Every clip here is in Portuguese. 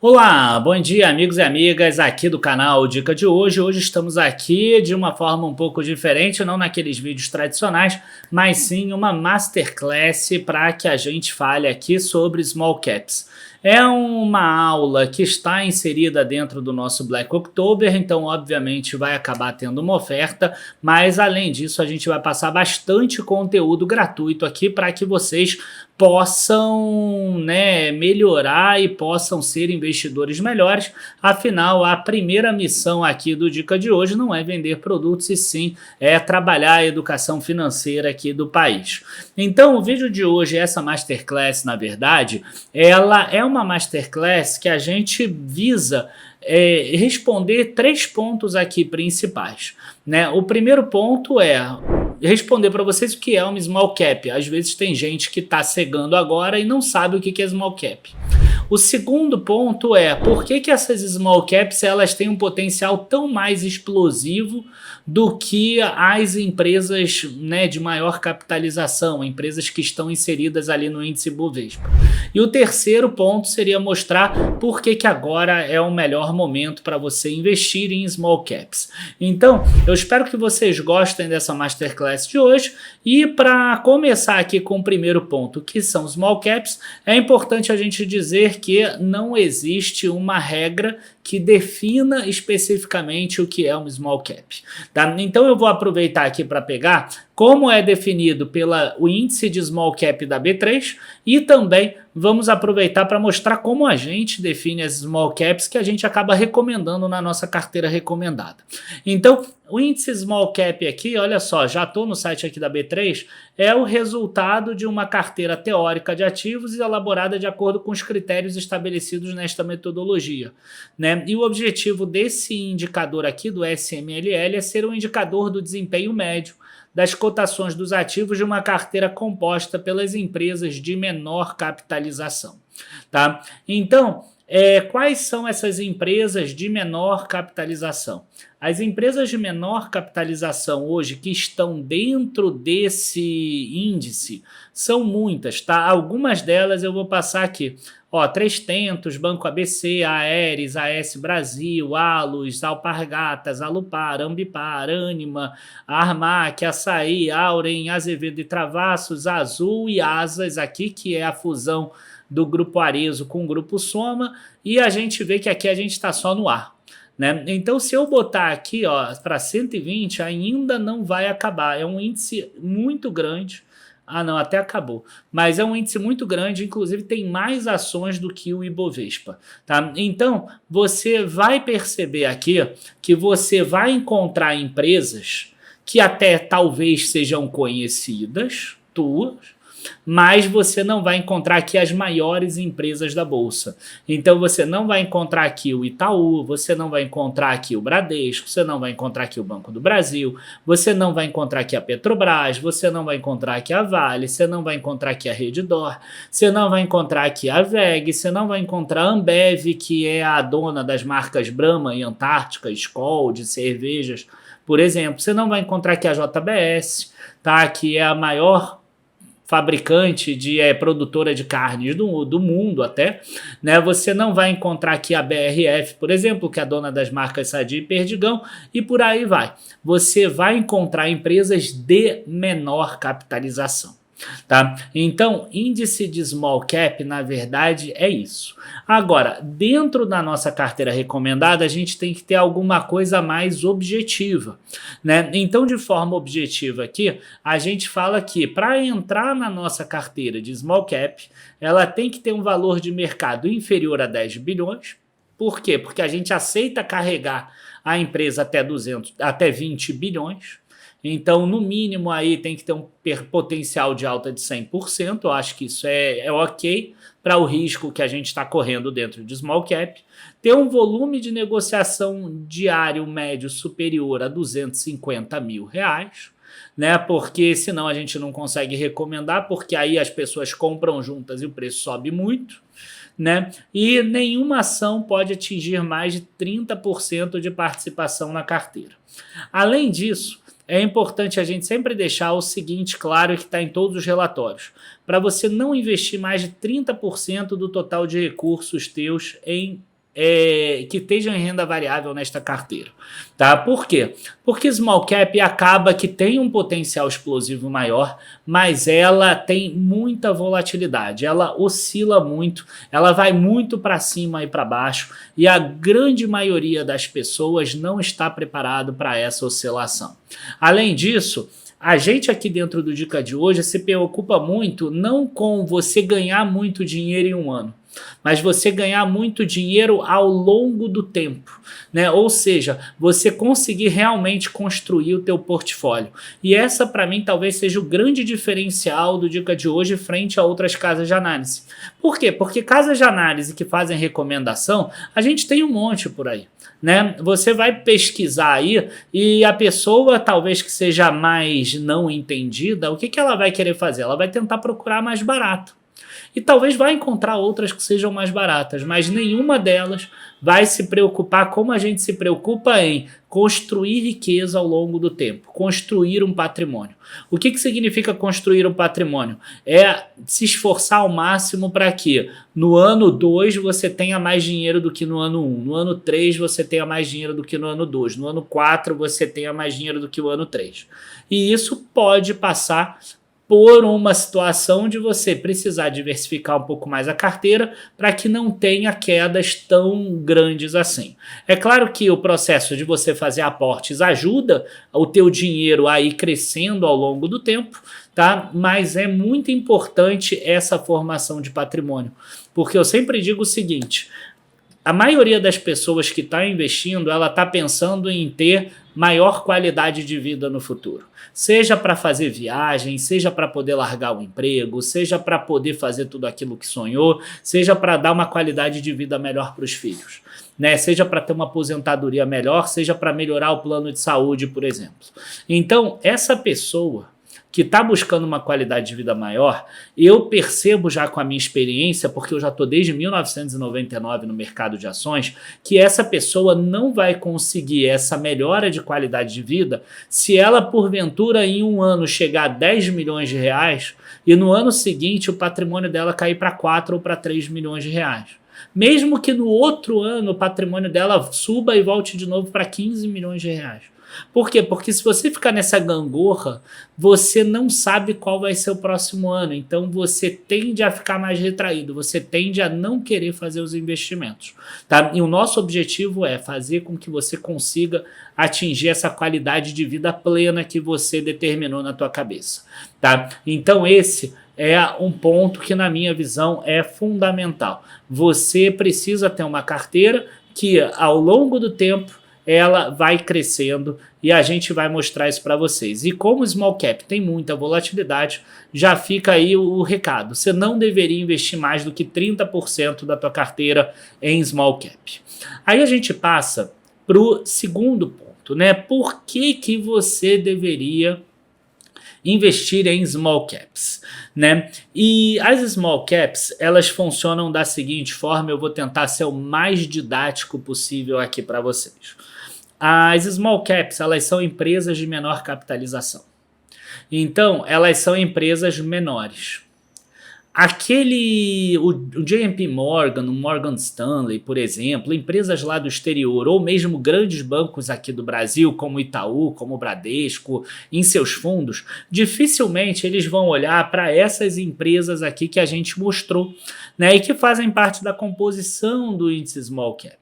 Olá, bom dia amigos e amigas aqui do canal Dica de Hoje. Hoje estamos aqui de uma forma um pouco diferente, não naqueles vídeos tradicionais, mas sim uma masterclass para que a gente fale aqui sobre small caps. É uma aula que está inserida dentro do nosso Black October, então obviamente vai acabar tendo uma oferta, mas além disso a gente vai passar bastante conteúdo gratuito aqui para que vocês possam, melhorar e possam ser investidores melhores. Afinal, a primeira missão aqui do Dica de Hoje não é vender produtos, e sim é trabalhar a educação financeira aqui do país. Então, o vídeo de hoje, essa masterclass, na verdade, ela é uma masterclass que a gente visa responder 3 pontos aqui principais, né? O primeiro ponto é responder para vocês o que é uma small cap. Às vezes tem gente que está cegando agora e não sabe o que é small cap. O segundo ponto é por que essas small caps elas têm um potencial tão mais explosivo do que as empresas, de maior capitalização, empresas que estão inseridas ali no índice Bovespa. E o terceiro ponto seria mostrar por que agora é o melhor momento para você investir em small caps. Então, eu espero que vocês gostem dessa masterclass de hoje, e para começar aqui com o primeiro ponto, que são small caps, é importante a gente dizer que não existe uma regra que defina especificamente o que é um small cap. Tá? Então eu vou aproveitar aqui para pegar como é definido pelo índice de small cap da B3 e também vamos aproveitar para mostrar como a gente define as small caps que a gente acaba recomendando na nossa carteira recomendada. Então, o índice small cap aqui, olha só, já estou no site aqui da B3, é o resultado de uma carteira teórica de ativos elaborada de acordo com os critérios estabelecidos nesta metodologia, né? E o objetivo desse indicador aqui do SMLL é ser um indicador do desempenho médio das cotações dos ativos de uma carteira composta pelas empresas de menor capitalização, tá? Então, quais são essas empresas de menor capitalização? As empresas de menor capitalização hoje que estão dentro desse índice são muitas, tá? Algumas delas eu vou passar aqui. Ó, Três Tentos, Banco ABC, Aeres, AS Brasil, Alus, Alpargatas, Alupar, Ambipar, Ânima, Armac, Açaí, Auren, Azevedo e Travassos, Azul e Asas aqui, que é a fusão do Grupo Arezo com o Grupo Soma, e a gente vê que aqui a gente está só no ar, né? Então, se eu botar aqui para 120, ainda não vai acabar. É um índice muito grande. Ah, não, até acabou. Mas é um índice muito grande, inclusive tem mais ações do que o Ibovespa, tá? Então, você vai perceber aqui que você vai encontrar empresas que até talvez sejam conhecidas, tuas, mas você não vai encontrar aqui as maiores empresas da Bolsa. Então você não vai encontrar aqui o Itaú, você não vai encontrar aqui o Bradesco, você não vai encontrar aqui o Banco do Brasil, você não vai encontrar aqui a Petrobras, você não vai encontrar aqui a Vale, você não vai encontrar aqui a Redditor, você não vai encontrar aqui a VEG, você não vai encontrar a Ambev, que é a dona das marcas Brahma e Antártica, Skol, de cervejas, por exemplo. Você não vai encontrar aqui a JBS, tá? Que é a maior fabricante produtora de carnes do mundo até, né? Você não vai encontrar aqui a BRF, por exemplo, que é a dona das marcas Sadia e Perdigão, e por aí vai. Você vai encontrar empresas de menor capitalização, tá? Então, índice de small cap, na verdade, é isso. Agora, dentro da nossa carteira recomendada, a gente tem que ter alguma coisa mais objetiva, né? Então, de forma objetiva aqui, a gente fala que para entrar na nossa carteira de small cap, ela tem que ter um valor de mercado inferior a 10 bilhões. Por quê? Porque a gente aceita carregar a empresa até 20 bilhões. Então, no mínimo, aí tem que ter um potencial de alta de 100%. Eu acho que isso é ok para o risco que a gente está correndo dentro de small cap. Ter um volume de negociação diário médio superior a R$250 mil, né? Porque senão a gente não consegue recomendar, porque aí as pessoas compram juntas e o preço sobe muito, né? E nenhuma ação pode atingir mais de 30% de participação na carteira. Além disso, é importante a gente sempre deixar o seguinte claro, que está em todos os relatórios. Para você não investir mais de 30% do total de recursos teus em que estejam em renda variável nesta carteira. Tá? Por quê? Porque small cap acaba que tem um potencial explosivo maior, mas ela tem muita volatilidade, ela oscila muito, ela vai muito para cima e para baixo, e a grande maioria das pessoas não está preparado para essa oscilação. Além disso, a gente aqui dentro do Dica de hoje se preocupa muito não com você ganhar muito dinheiro em um ano, mas você ganhar muito dinheiro ao longo do tempo, né? Ou seja, você conseguir realmente construir o teu portfólio. E essa para mim talvez seja o grande diferencial do Dica de hoje frente a outras casas de análise. Por quê? Porque casas de análise que fazem recomendação, a gente tem um monte por aí. Né? Você vai pesquisar aí e a pessoa talvez que seja mais não entendida, o que ela vai querer fazer? Ela vai tentar procurar mais barato. E talvez vai encontrar outras que sejam mais baratas, mas nenhuma delas vai se preocupar como a gente se preocupa em construir riqueza ao longo do tempo, construir um patrimônio. O que significa construir um patrimônio? É se esforçar ao máximo para que no ano 2 você tenha mais dinheiro do que no ano 1, no ano 3 você tenha mais dinheiro do que no ano 2, no ano 4 você tenha mais dinheiro do que o ano 3. E isso pode passar por uma situação de você precisar diversificar um pouco mais a carteira para que não tenha quedas tão grandes assim. É claro que o processo de você fazer aportes ajuda o teu dinheiro a ir crescendo ao longo do tempo, tá? Mas é muito importante essa formação de patrimônio, porque eu sempre digo o seguinte: a maioria das pessoas que está investindo, ela está pensando em ter maior qualidade de vida no futuro. Seja para fazer viagem, seja para poder largar o emprego, seja para poder fazer tudo aquilo que sonhou, seja para dar uma qualidade de vida melhor para os filhos, né? Seja para ter uma aposentadoria melhor, seja para melhorar o plano de saúde, por exemplo. Então, essa pessoa que está buscando uma qualidade de vida maior, eu percebo já com a minha experiência, porque eu já estou desde 1999 no mercado de ações, que essa pessoa não vai conseguir essa melhora de qualidade de vida se ela, porventura, em um ano chegar a 10 milhões de reais e no ano seguinte o patrimônio dela cair para 4 ou para 3 milhões de reais. Mesmo que no outro ano o patrimônio dela suba e volte de novo para 15 milhões de reais. Por quê? Porque se você ficar nessa gangorra, você não sabe qual vai ser o próximo ano. Então você tende a ficar mais retraído, você tende a não querer fazer os investimentos. Tá? E o nosso objetivo é fazer com que você consiga atingir essa qualidade de vida plena que você determinou na tua cabeça. Tá? Então esse é um ponto que, na minha visão, é fundamental. Você precisa ter uma carteira que, ao longo do tempo, ela vai crescendo e a gente vai mostrar isso para vocês. E como o small cap tem muita volatilidade, já fica aí o recado. Você não deveria investir mais do que 30% da tua carteira em small cap. Aí a gente passa para o segundo ponto, né? Por que você deveria investir em small caps, né? E as small caps, elas funcionam da seguinte forma, eu vou tentar ser o mais didático possível aqui para vocês. As small caps, elas são empresas de menor capitalização. Então, elas são empresas menores. O JP Morgan, o Morgan Stanley, por exemplo, empresas lá do exterior, ou mesmo grandes bancos aqui do Brasil, como o Itaú, como o Bradesco, em seus fundos, dificilmente eles vão olhar para essas empresas aqui que a gente mostrou, né, e que fazem parte da composição do índice Small Cap.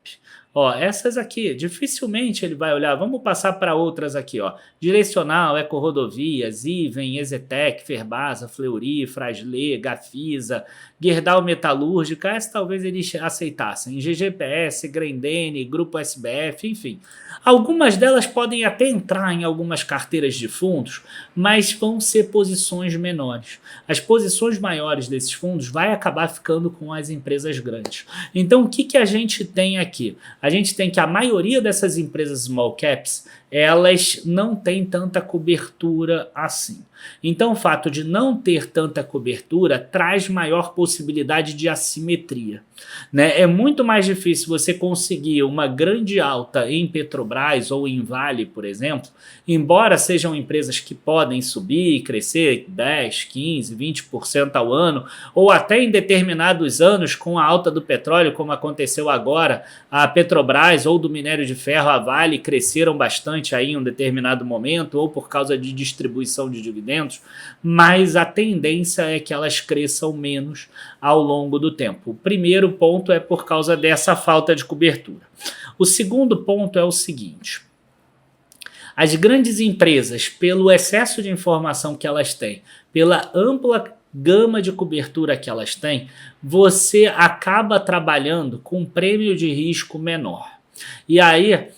Ó, essas aqui, dificilmente ele vai olhar. Vamos passar para outras aqui, ó. Direcional, Ecorodovias, Iven, Ezetec, Ferbasa, Fleury, Frasle, Gafisa, Gerdau Metalúrgica, essa talvez eles aceitassem. GGPS, Grendene, Grupo SBF, enfim. Algumas delas podem até entrar em algumas carteiras de fundos, mas vão ser posições menores. As posições maiores desses fundos vai acabar ficando com as empresas grandes. Então, o que a gente tem aqui? A gente tem que a maioria dessas empresas small caps, elas não têm tanta cobertura assim. Então, o fato de não ter tanta cobertura traz maior possibilidade de assimetria, né? É muito mais difícil você conseguir uma grande alta em Petrobras ou em Vale, por exemplo, embora sejam empresas que podem subir e crescer 10, 15, 20% ao ano, ou até em determinados anos com a alta do petróleo, como aconteceu agora, a Petrobras ou do minério de ferro, a Vale, cresceram bastante aí em um determinado momento, ou por causa de distribuição de dividendos, mas a tendência é que elas cresçam menos ao longo do tempo. O primeiro ponto é por causa dessa falta de cobertura. O segundo ponto é o seguinte: as grandes empresas, pelo excesso de informação que elas têm, pela ampla gama de cobertura que elas têm, você acaba trabalhando com um prêmio de risco menor. E aí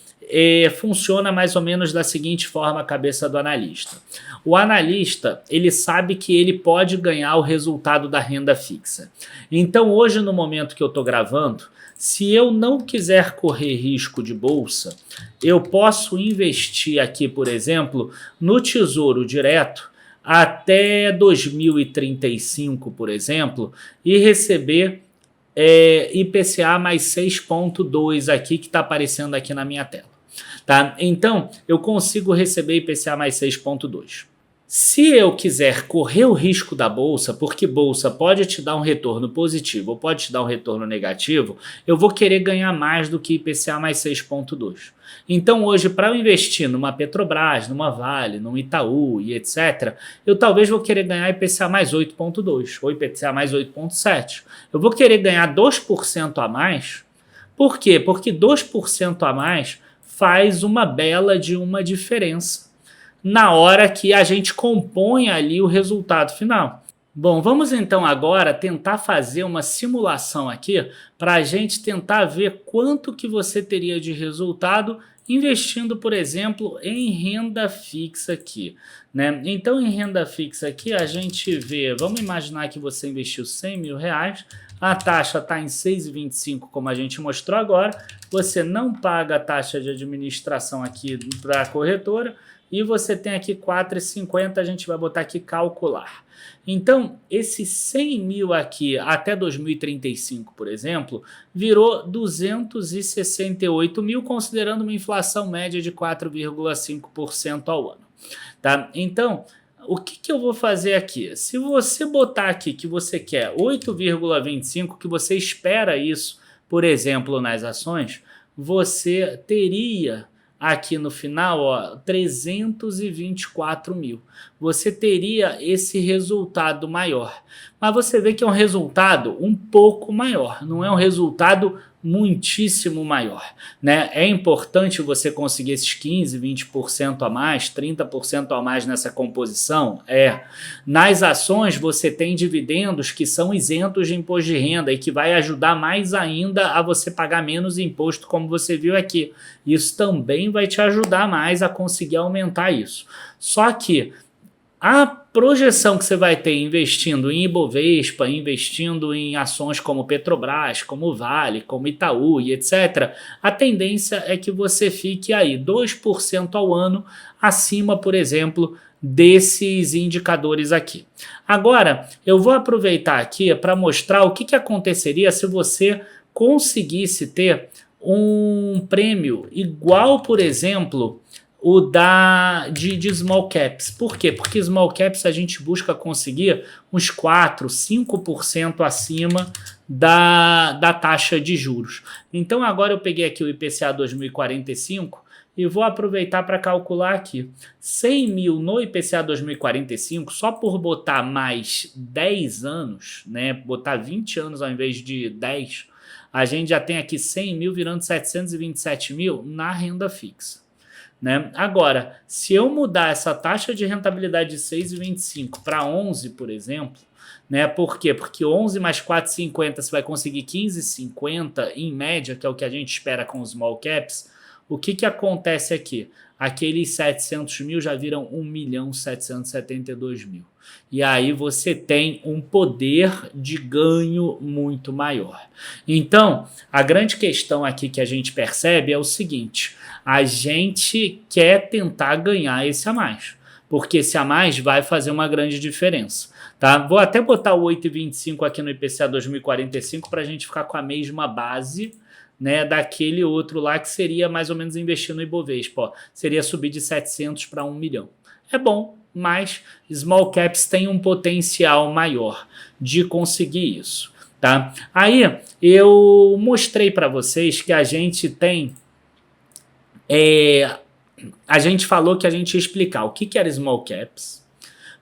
funciona mais ou menos da seguinte forma a cabeça do analista. O analista, ele sabe que ele pode ganhar o resultado da renda fixa. Então hoje, no momento que eu estou gravando, se eu não quiser correr risco de bolsa, eu posso investir aqui, por exemplo, no Tesouro Direto até 2035, por exemplo, e receber IPCA mais 6,2 aqui, que está aparecendo aqui na minha tela. Tá? Então, eu consigo receber IPCA mais 6,2. Se eu quiser correr o risco da bolsa, porque bolsa pode te dar um retorno positivo ou pode te dar um retorno negativo, eu vou querer ganhar mais do que IPCA mais 6,2. Então hoje, para eu investir numa Petrobras, numa Vale, num Itaú e etc., eu talvez vou querer ganhar IPCA mais 8,2 ou IPCA mais 8,7. Eu vou querer ganhar 2% a mais. Por quê? Porque 2% a mais faz uma bela de uma diferença na hora que a gente compõe ali o resultado final. Bom, vamos então agora tentar fazer uma simulação aqui para a gente tentar ver quanto que você teria de resultado investindo, por exemplo, em renda fixa aqui, né? Então, em renda fixa aqui, a gente vê, vamos imaginar que você investiu 100 mil reais, a taxa está em 6,25, como a gente mostrou agora, você não paga a taxa de administração aqui para a corretora, e você tem aqui 4,50, a gente vai botar aqui calcular. Então, esses 100 mil aqui até 2035, por exemplo, virou 268 mil, considerando uma inflação média de 4,5% ao ano. Tá? Então, o que eu vou fazer aqui? Se você botar aqui que você quer 8,25, que você espera isso, por exemplo, nas ações, você teria aqui no final, ó, 324 mil. Você teria esse resultado maior. Mas você vê que é um resultado um pouco maior, não é um resultado muitíssimo maior, né? É importante você conseguir esses 15, 20% a mais, 30% a mais nessa composição? Nas ações você tem dividendos que são isentos de imposto de renda e que vai ajudar mais ainda a você pagar menos imposto, como você viu aqui. Isso também vai te ajudar mais a conseguir aumentar isso. Só que a projeção que você vai ter investindo em Ibovespa, investindo em ações como Petrobras, como Vale, como Itaú e etc., a tendência é que você fique aí 2% ao ano acima, por exemplo, desses indicadores aqui. Agora, eu vou aproveitar aqui para mostrar o que aconteceria se você conseguisse ter um prêmio igual, por exemplo, o de small caps. Por quê? Porque small caps a gente busca conseguir uns 4, 5% acima da taxa de juros. Então agora eu peguei aqui o IPCA 2045 e vou aproveitar para calcular aqui. 100 mil no IPCA 2045, só por botar mais 10 anos, né, botar 20 anos ao invés de 10, a gente já tem aqui 100 mil virando 727 mil na renda fixa. Né? Agora, se eu mudar essa taxa de rentabilidade de 6,25 para 11, por exemplo, né? Por quê? Porque 11 mais 4,50 você vai conseguir 15,50 em média, que é o que a gente espera com os small caps. o que acontece aqui? Aqueles 700 mil já viram 1.772.000. E aí você tem um poder de ganho muito maior. Então, a grande questão aqui que a gente percebe é o seguinte: a gente quer tentar ganhar esse a mais, porque esse a mais vai fazer uma grande diferença. Tá? Vou até botar o 8,25 aqui no IPCA 2045 para a gente ficar com a mesma base, né, daquele outro lá que seria mais ou menos investir no Ibovespa. Ó, seria subir de 700 para 1 milhão. É bom, mas small caps têm um potencial maior de conseguir isso. Tá? Aí eu mostrei para vocês que a gente tem... a gente falou que a gente ia explicar o que era small caps,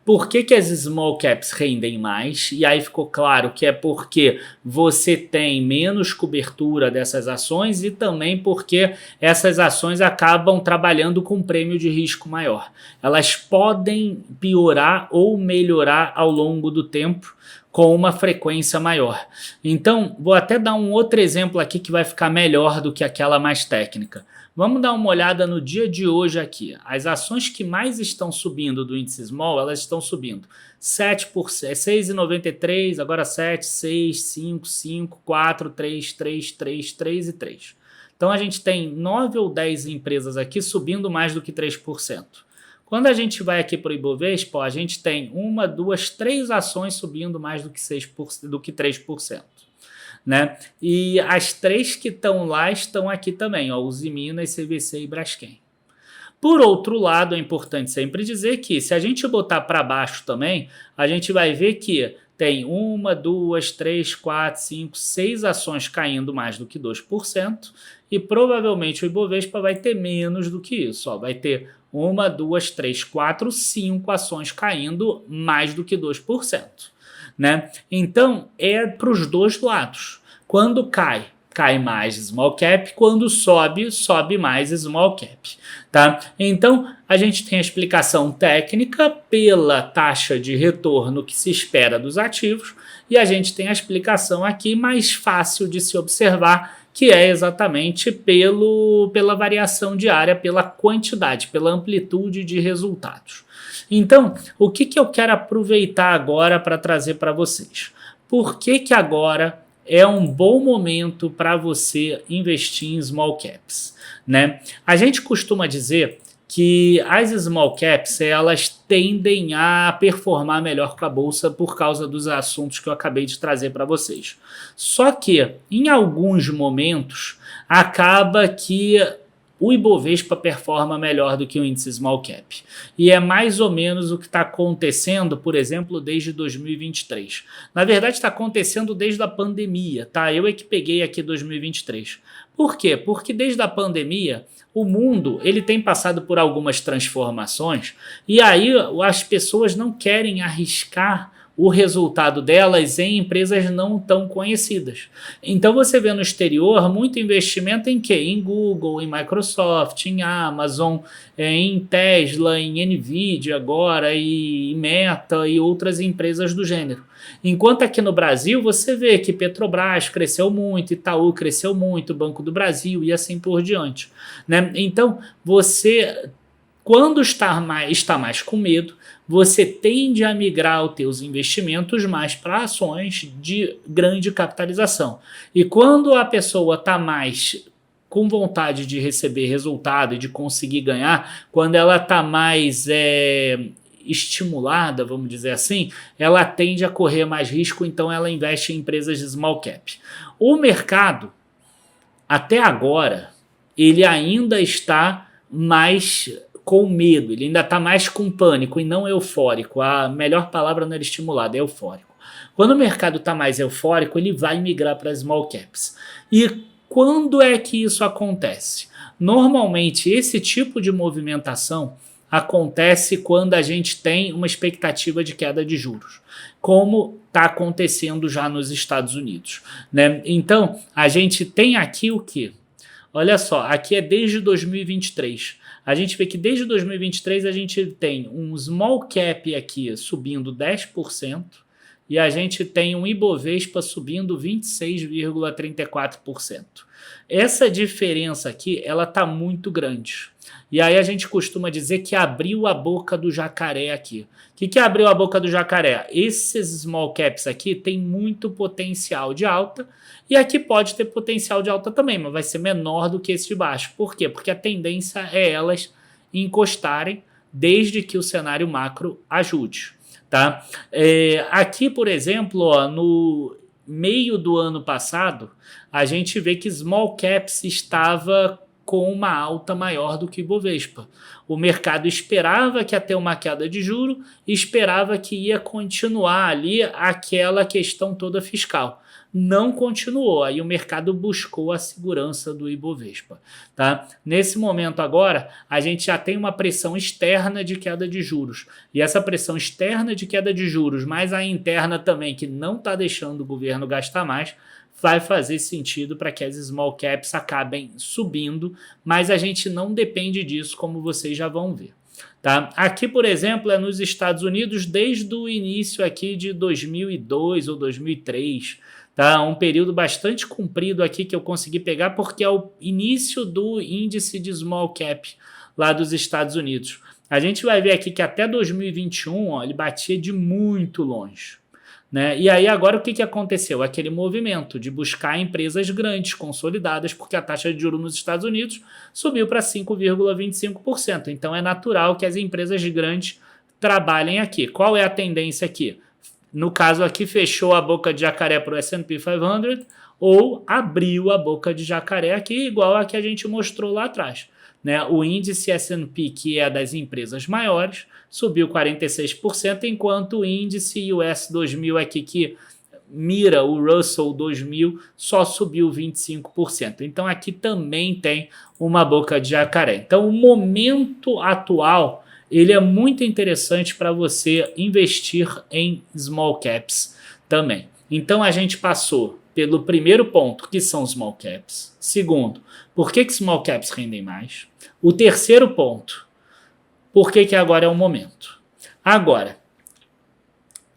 por que as small caps rendem mais, e aí ficou claro que é porque você tem menos cobertura dessas ações e também porque essas ações acabam trabalhando com um prêmio de risco maior. Elas podem piorar ou melhorar ao longo do tempo com uma frequência maior. Então, vou até dar um outro exemplo aqui que vai ficar melhor do que aquela mais técnica. Vamos dar uma olhada no dia de hoje aqui. As ações que mais estão subindo do índice Small, elas estão subindo 7%, 6,93, agora 7, 6, 5, 5, 4, 3, 3, 3, 3 e 3. Então a gente tem 9 ou 10 empresas aqui subindo mais do que 3%. Quando a gente vai aqui para o Ibovespa, a gente tem 1, 2, 3 ações subindo mais do que 6%, do que 3%. Né? E as 3 que estão lá estão aqui também, ó, Usiminas, CVC e Braskem. Por outro lado, é importante sempre dizer que se a gente botar para baixo também, a gente vai ver que tem 1, 2, 3, 4, 5, 6 ações caindo mais do que 2% e provavelmente o Ibovespa vai ter menos do que isso. Ó, vai ter 1, 2, 3, 4, 5 ações caindo mais do que 2%. Né? Então, é para os dois lados. Quando cai, cai mais small cap. Quando sobe, sobe mais small cap. Tá? Então, a gente tem a explicação técnica pela taxa de retorno que se espera dos ativos e a gente tem a explicação aqui mais fácil de se observar, que é exatamente pela variação diária, pela quantidade, pela amplitude de resultados. Então, o que eu quero aproveitar agora para trazer para vocês? Por que agora é um bom momento para você investir em small caps? Né? A gente costuma dizer que as small caps elas tendem a performar melhor com a bolsa por causa dos assuntos que eu acabei de trazer para vocês. Só que, em alguns momentos, acaba que o Ibovespa performa melhor do que o índice Small Cap. E é mais ou menos o que está acontecendo, por exemplo, desde 2023. Na verdade, está acontecendo desde a pandemia, tá? Eu é que peguei aqui 2023. Por quê? Porque desde a pandemia, o mundo ele tem passado por algumas transformações e aí as pessoas não querem arriscar o resultado delas em empresas não tão conhecidas. Então você vê no exterior muito investimento em quê? Em Google, em Microsoft, em Amazon, em Tesla, em Nvidia agora, e Meta e outras empresas do gênero. Enquanto aqui no Brasil você vê que Petrobras cresceu muito, Itaú cresceu muito, Banco do Brasil e assim por diante. Né? Então você... Quando está mais com medo, você tende a migrar os teus investimentos mais para ações de grande capitalização. E quando a pessoa está mais com vontade de receber resultado e de conseguir ganhar, quando ela está mais estimulada, vamos dizer assim, ela tende a correr mais risco, então ela investe em empresas de small cap. O mercado, até agora, ele ainda está mais com medo, ele ainda está mais com pânico e não eufórico. A melhor palavra não era estimulado, é eufórico. Quando o mercado está mais eufórico, ele vai migrar para small caps. E quando é que isso acontece? Normalmente, esse tipo de movimentação acontece quando a gente tem uma expectativa de queda de juros, como está acontecendo já nos Estados Unidos. Né? Então, a gente tem aqui o quê? Olha só, aqui é desde 2023. A gente vê que desde 2023 a gente tem um small cap aqui subindo 10% e a gente tem um Ibovespa subindo 26,34%. Essa diferença aqui, ela está muito grande. E aí a gente costuma dizer que abriu a boca do jacaré aqui. O que abriu a boca do jacaré? Esses small caps aqui têm muito potencial de alta, e aqui pode ter potencial de alta também, mas vai ser menor do que esse de baixo. Por quê? Porque a tendência é elas encostarem desde que o cenário macro ajude. Tá? Aqui, por exemplo, ó, no meio do ano passado, a gente vê que small caps estava com uma alta maior do que o Ibovespa. O mercado esperava que ia ter uma queda de juro e esperava que ia continuar ali aquela questão toda fiscal. Não continuou, aí o mercado buscou a segurança do Ibovespa. Tá? Nesse momento agora, a gente já tem uma pressão externa de queda de juros. E essa pressão externa de queda de juros, mais a interna também, que não está deixando o governo gastar mais, vai fazer sentido para que as small caps acabem subindo, mas a gente não depende disso, como vocês já vão ver. Tá? Aqui, por exemplo, é nos Estados Unidos desde o início aqui de 2002 ou 2003, tá? Um período bastante comprido aqui que eu consegui pegar porque é o início do índice de small cap lá dos Estados Unidos. A gente vai ver aqui que até 2021 ó, ele batia de muito longe. Né? E aí agora o que aconteceu? Aquele movimento de buscar empresas grandes, consolidadas, porque a taxa de juros nos Estados Unidos subiu para 5,25%. Então é natural que as empresas grandes trabalhem aqui. Qual é a tendência aqui? No caso aqui, fechou a boca de jacaré para o S&P 500 ou abriu a boca de jacaré aqui, igual a que a gente mostrou lá atrás. Né? O índice S&P, que é das empresas maiores, subiu 46%, enquanto o índice US 2000 aqui, que mira o Russell 2000, só subiu 25%. Então aqui também tem uma boca de jacaré. Então o momento atual ele é muito interessante para você investir em small caps também. Então a gente passou pelo primeiro ponto, que são small caps. Segundo, por que small caps rendem mais? O terceiro ponto, por que agora é o momento? Agora,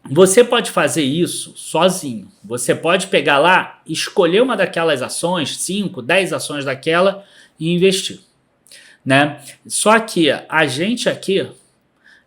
você pode fazer isso sozinho. Você pode pegar lá, escolher uma daquelas ações, 5, 10 ações daquela e investir. Né? Só que a gente aqui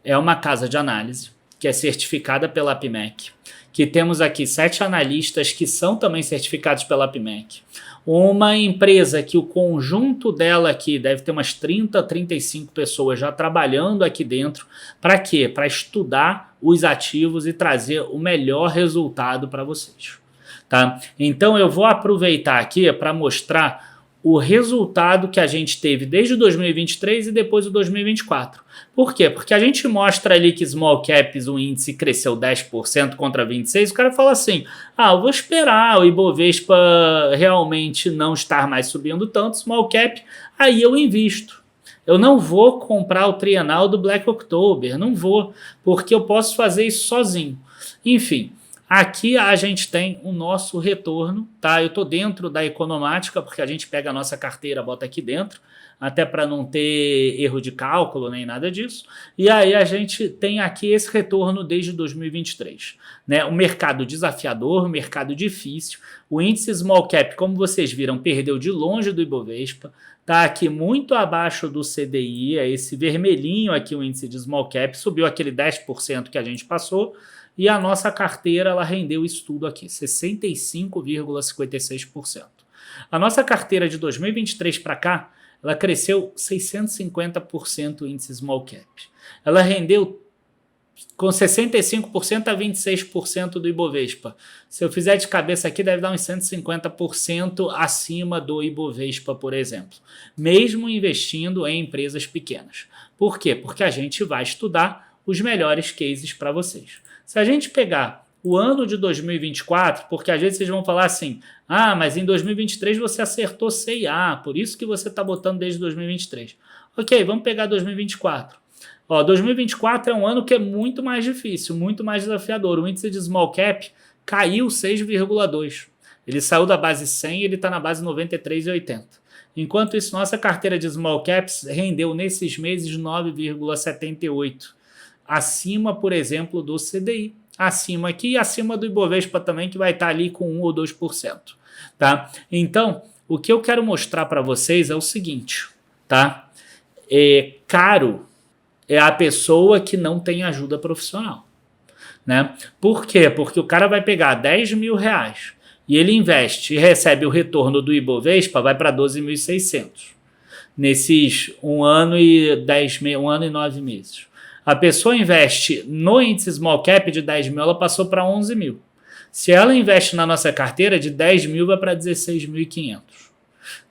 é uma casa de análise que é certificada pela APMEC, que temos aqui 7 analistas que são também certificados pela APMEC, uma empresa que o conjunto dela aqui deve ter umas 30, 35 pessoas já trabalhando aqui dentro. Para quê? Para estudar os ativos e trazer o melhor resultado para vocês. Tá? Então eu vou aproveitar aqui para mostrar o resultado que a gente teve desde o 2023 e depois o 2024. Por quê? Porque a gente mostra ali que small caps, o índice cresceu 10% contra 26%, o cara fala assim, eu vou esperar o Ibovespa realmente não estar mais subindo tanto, small cap, aí eu invisto. Eu não vou comprar o trienal do Black October, não vou, porque eu posso fazer isso sozinho. Enfim, aqui a gente tem o nosso retorno, tá? Eu estou dentro da economática, porque a gente pega a nossa carteira, bota aqui dentro, até para não ter erro de cálculo nem nada disso. E aí a gente tem aqui esse retorno desde 2023. Né? Um mercado desafiador, um mercado difícil. O índice Small Cap, como vocês viram, perdeu de longe do Ibovespa. Está aqui muito abaixo do CDI, é esse vermelhinho aqui o índice de Small Cap, subiu aquele 10% que a gente passou. E a nossa carteira ela rendeu isso tudo aqui, 65,56%. A nossa carteira de 2023 para cá, ela cresceu 650% o índice Small Cap. Ela rendeu com 65% a 26% do Ibovespa. Se eu fizer de cabeça aqui, deve dar uns 150% acima do Ibovespa, por exemplo. Mesmo investindo em empresas pequenas. Por quê? Porque a gente vai estudar os melhores cases para vocês. Se a gente pegar o ano de 2024, porque às vezes vocês vão falar assim, mas em 2023 você acertou C e A, por isso que você está botando desde 2023. Ok, vamos pegar 2024. 2024 é um ano que é muito mais difícil, muito mais desafiador. O índice de Small Cap caiu 6,2. Ele saiu da base 100 e ele está na base 93,80. Enquanto isso, nossa carteira de Small Caps rendeu nesses meses 9,78. Acima, por exemplo, do CDI. Acima aqui e acima do Ibovespa também, que vai estar ali com 1 ou 2%. Tá? Então, o que eu quero mostrar para vocês é o seguinte, tá? Caro é a pessoa que não tem ajuda profissional, né? Por quê? Porque o cara vai pegar 10 mil reais e ele investe e recebe o retorno do Ibovespa, vai para 12.600 nesses 1 ano e 9 meses. A pessoa investe no índice small cap de 10 mil, ela passou para 11 mil. Se ela investe na nossa carteira, de 10 mil vai para 16.500.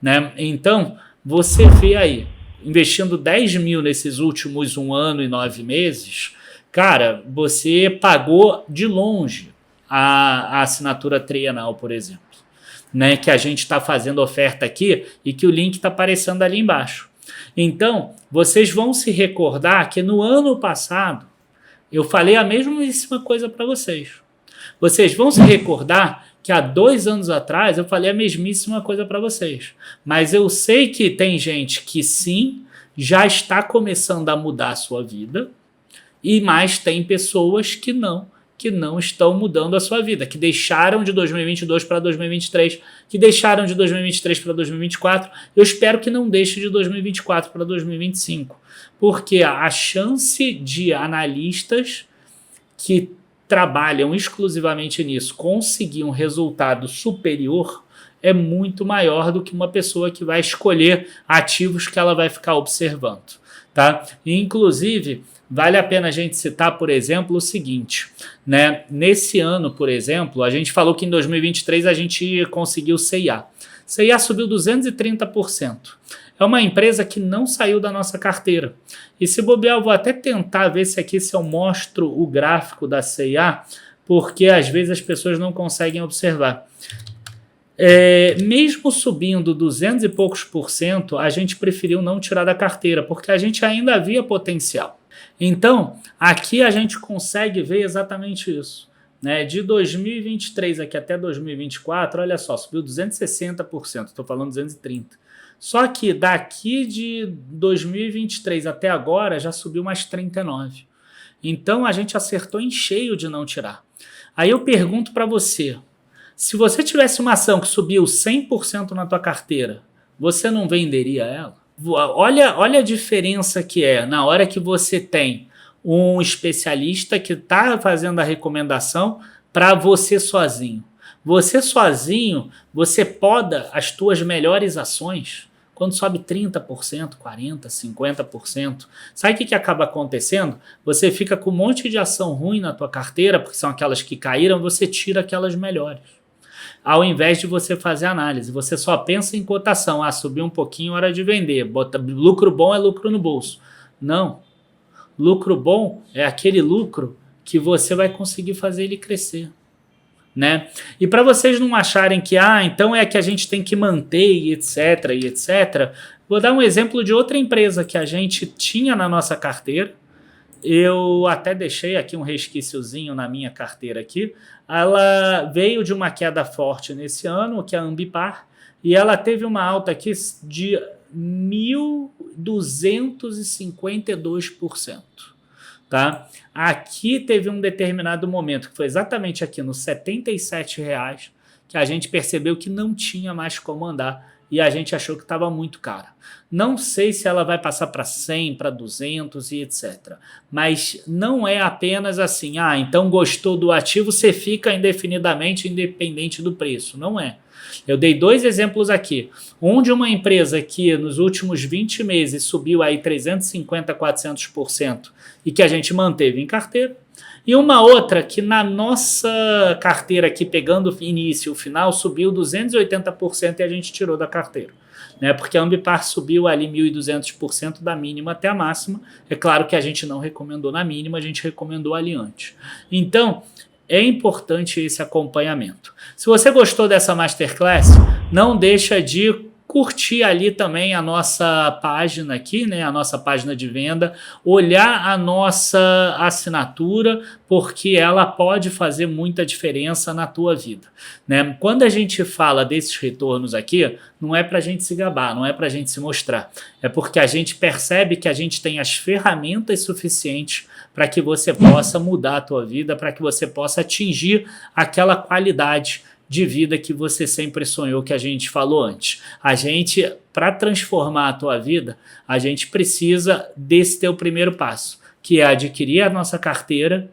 Né? Então, você vê aí, investindo 10 mil nesses últimos 1 ano e 9 meses, cara, você pagou de longe a assinatura trienal, por exemplo, né, que a gente está fazendo oferta aqui e que o link está aparecendo ali embaixo. Então, vocês vão se recordar que no ano passado eu falei a mesmíssima coisa para vocês. Vocês vão se recordar que há 2 anos atrás eu falei a mesmíssima coisa para vocês. Mas eu sei que tem gente que sim, já está começando a mudar a sua vida, e mais tem pessoas que não estão mudando a sua vida, que deixaram de 2022 para 2023, que deixaram de 2023 para 2024. Eu espero que não deixe de 2024 para 2025, porque a chance de analistas que trabalham exclusivamente nisso conseguir um resultado superior é muito maior do que uma pessoa que vai escolher ativos que ela vai ficar observando, tá? E, inclusive, vale a pena a gente citar, por exemplo, o seguinte, né? Nesse ano, por exemplo, a gente falou que em 2023 a gente conseguiu C&A. C&A subiu 230%. É uma empresa que não saiu da nossa carteira. E se bobear, eu vou até tentar ver se aqui se eu mostro o gráfico da C&A, porque às vezes as pessoas não conseguem observar. Mesmo subindo 200 e poucos por cento, a gente preferiu não tirar da carteira, porque a gente ainda via potencial. Então, aqui a gente consegue ver exatamente isso. Né? De 2023 aqui até 2024, olha só, subiu 260%, estou falando 230%. Só que daqui de 2023 até agora já subiu mais 39%. Então a gente acertou em cheio de não tirar. Aí eu pergunto para você, se você tivesse uma ação que subiu 100% na tua carteira, você não venderia ela? Olha a diferença que é na hora que você tem um especialista que está fazendo a recomendação para você sozinho. Você sozinho, você poda as tuas melhores ações quando sobe 30%, 40%, 50%. Sabe o que acaba acontecendo? Você fica com um monte de ação ruim na tua carteira, porque são aquelas que caíram, você tira aquelas melhores. Ao invés de você fazer análise, você só pensa em cotação. Subiu um pouquinho, hora de vender. Lucro bom é lucro no bolso. Não. Lucro bom é aquele lucro que você vai conseguir fazer ele crescer. Né? E para vocês não acharem que então é que a gente tem que manter e etc, vou dar um exemplo de outra empresa que a gente tinha na nossa carteira. Eu até deixei aqui um resquíciozinho na minha carteira aqui. Ela veio de uma queda forte nesse ano, que é a Ambipar, e ela teve uma alta aqui de 1.252%. Tá? Aqui teve um determinado momento, que foi exatamente aqui nos R$ 77,00, que a gente percebeu que não tinha mais como andar e a gente achou que estava muito cara. Não sei se ela vai passar para 100, para 200 e etc. Mas não é apenas assim, então gostou do ativo, você fica indefinidamente independente do preço. Não é. Eu dei 2 exemplos aqui. Um de uma empresa que nos últimos 20 meses subiu aí 350%, 400% e que a gente manteve em carteira. E uma outra que na nossa carteira aqui, pegando o início e o final, subiu 280% e a gente tirou da carteira. Né? Porque a Ambipar subiu ali 1.200% da mínima até a máxima. É claro que a gente não recomendou na mínima, a gente recomendou ali antes. Então, é importante esse acompanhamento. Se você gostou dessa Masterclass, não deixa de curtir ali também a nossa página aqui, né, a nossa página de venda, olhar a nossa assinatura, porque ela pode fazer muita diferença na tua vida. Né? Quando a gente fala desses retornos aqui, não é para a gente se gabar, não é para a gente se mostrar, é porque a gente percebe que a gente tem as ferramentas suficientes para que você possa mudar a tua vida, para que você possa atingir aquela qualidade de vida que você sempre sonhou, que a gente falou antes. A gente, para transformar a tua vida, a gente precisa desse teu primeiro passo, que é adquirir a nossa carteira,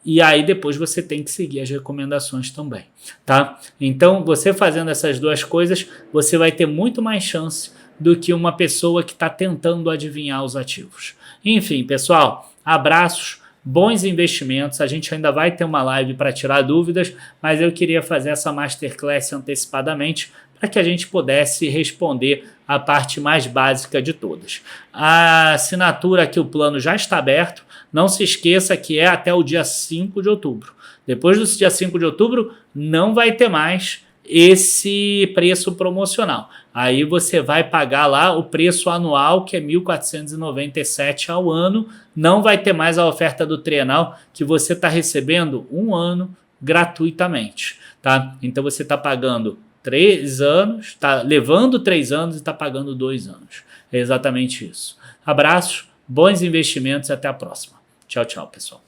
e aí depois você tem que seguir as recomendações também, tá? Então, você fazendo essas duas coisas, você vai ter muito mais chance do que uma pessoa que está tentando adivinhar os ativos. Enfim, pessoal, abraços, bons investimentos. A gente ainda vai ter uma live para tirar dúvidas, mas eu queria fazer essa masterclass antecipadamente para que a gente pudesse responder a parte mais básica de todas. A assinatura aqui, o plano já está aberto. Não se esqueça que é até o dia 5 de outubro. Depois do dia 5 de outubro, não vai ter mais esse preço promocional. Aí você vai pagar lá o preço anual, que é R$ 1.497 ao ano. Não vai ter mais a oferta do trienal, que você está recebendo um ano gratuitamente, tá? Então você está pagando 3 anos, está levando 3 anos e está pagando 2 anos. É exatamente isso. Abraços, bons investimentos e até a próxima. Tchau, tchau, pessoal.